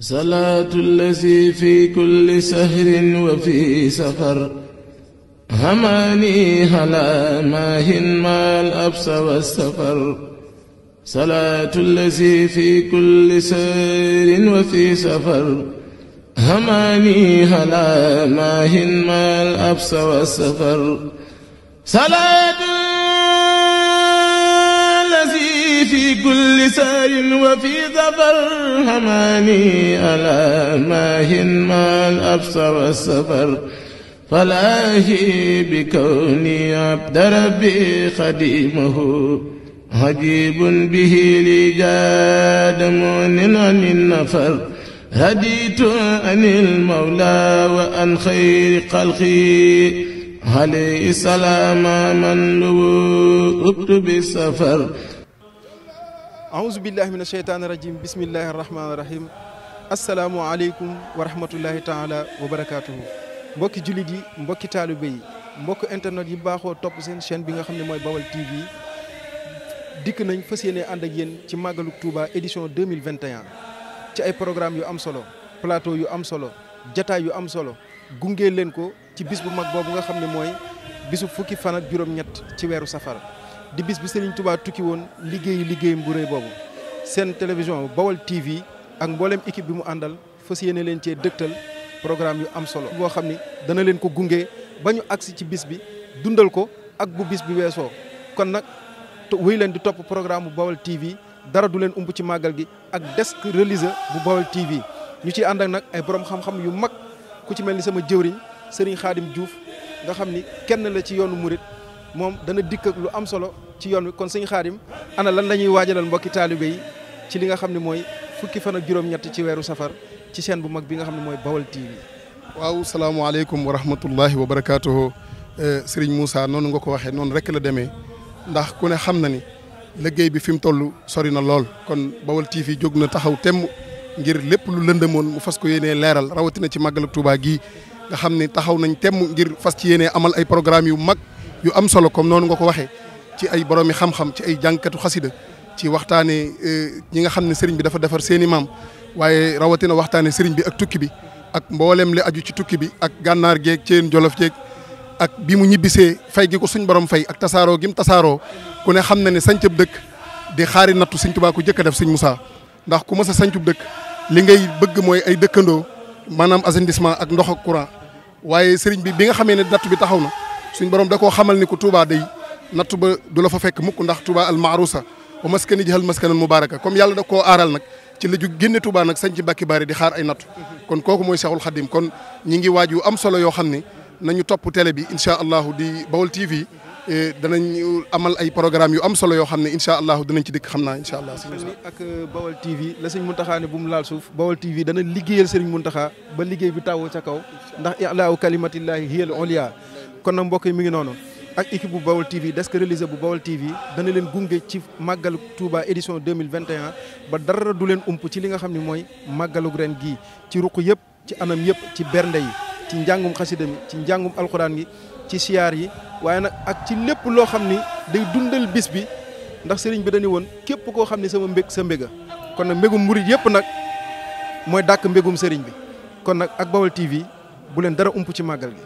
salaatu allazi fi kulli sahrin wa fi safar hamaani ala maahin maal absa wa safar salaatu allazi fi kulli sahrin wa fi safar hamaani ala maahin maal absa wa safar salaatu في كل سار وفي ظفر هماني ألا ماهن ما الأبص والسفر فلاهي بكوني عبد ربي خديمه عجيب به لي جاد مؤن عن النفر هديت عن المولى وأن خير خلقي عليه السلام من لبؤت بالسفر أعوذ بالله من الشيطان الرجيم بسم الله الرحمن الرحيم السلام عليكم ورحمة الله تعالى وبركاته mbokki jullit yi mbokki taalibe yi mbokk internet yi baaxoo topp seen chaîne bi nga xam ne mooy Baol TV dikk nañ fas yéene ànd ak yéen ci màggalu Touba édition 2021 ci ay programme yu am solo plateau yu am solo jataay yu am solo gunge leen ko ci bis bu mag boobu nga xam ne mooy bisu fukki fan ak juróom-ñett ci weeru safar di bis bi Serigne Touba tukki woon liggéeyam bu rëy boobu seen télévision Baol TV ak mboolem équipe bi mu àndal fas yéene leen cee dëgtal programme yu am solo boo xam ni dana leen ko gunge ba ñu agsi ci bis bi dundal ko ak bu bis bi weesoo kon nag wéy leen di topp programme bu Baol TV dara du leen ump ci màggal gi ak desk religieux bu Baol TV ñu ciy ànd ak nag ay borom xam-xam yu mag ku ci mel ni sama jëwriñ Serigne Khadim Diouf nga xam ni kenn la ci yoonu murit moom dana dikk ak lu am solo ci yoon wi kon sëñ Xaadim ana lan la ñuy waajalal mbokki taalibe yi ci li nga xam ne mooy fukki fan ak juróom-ñett ci weeru safar ci chaîne bu mag bi nga xam ne mooy Baol TV. waaw salaamaaleykum wa rahmatullahi wa barakaatuhu Serigne Moussa noonu nga ko waxee noonu rek la demee ndax ku ne xam na ni liggéey bi fi mu toll sori na lool kon Baol TV jóg na taxaw temm ngir lépp lu lëndëmoon mu fas ko yéenee leeral rawatina ci màggalu Touba gii nga xam ne taxaw nañ temm ngir fas ci yéenee amal ay programme yu mag. yu am solo comme noonu nga ko waxee ci ay boroomi xam-xam ci ay jànkatu xasida ci waxtaanee ñi nga xam ne sëriñ bi dafa defar seeni maam waaye rawatina waxtaanee sëriñ bi ak tukki bi ak mboolem li aju ci tukki bi ak gànnaar geeg ceen jolof jeeg ak bi mu ñibbisee fay gi ko suñ borom fay ak tasaaroo gi mu tasaaroo ku ne xam na ne sancub dëkk di xaari nattu sëñ Tuubaa ko jëkk a def sëñ Moussa ndax ku mës a sancub dëkk li ngay bëgg mooy ay dëkkandoo maanaam assainissement ak ndox ak courant waaye sëriñ bi nga xamee ne nattu bi taxaw na suñ borom da koo xamal ni ko Touba day nattu ba du la fa fekk mukk ndax Touba al maarusa wa maskani jahal maskanan mubaraka comme yàlla da koo aaral nag ci la ju génne Touba nag sañ ci bàkki bari di xaar ay nattu kon kooku mooy Cheikhul Khadim kon ñi ngi waaj yu am solo yoo xam ne nañu topp télé bi incha allahu di Baol TV danañ amal ay programme yu am solo yoo xam ne incha allahu danañ ci dikk xam naa incha allah. ak Baol TV la sëñ Muntaxa ne bu mu laal suuf Baol TV dana liggéeyal sëriñ Muntaxa ba liggéey bi tawoo ca kaw ndax i'laa kalimatillahi hiyal ulya kon nag mbokk yi mi ngi noonu ak équipe bu Baol TV desk religieux bu Baol TV dana leen gunge ci màggalu Touba édition 2021 ba dara du leen ump ci li nga xam ne mooy màggalu ren gii ci ruq yëpp ci anam yëpp ci bernde yi ci njàngum xasida mi ci njàngum alxuraan gi ci siyaar yi waaye nag ak ci lépp loo xam ni day dundal bis bi ndax sëriñ bi dañu woon képp koo xam ne sama mbég sa mbéga kon nag mbégum murit yëpp nag mooy dàkk mbégum sëriñ bi kon nag ak Baol TV bu leen dara ump ci màggal gi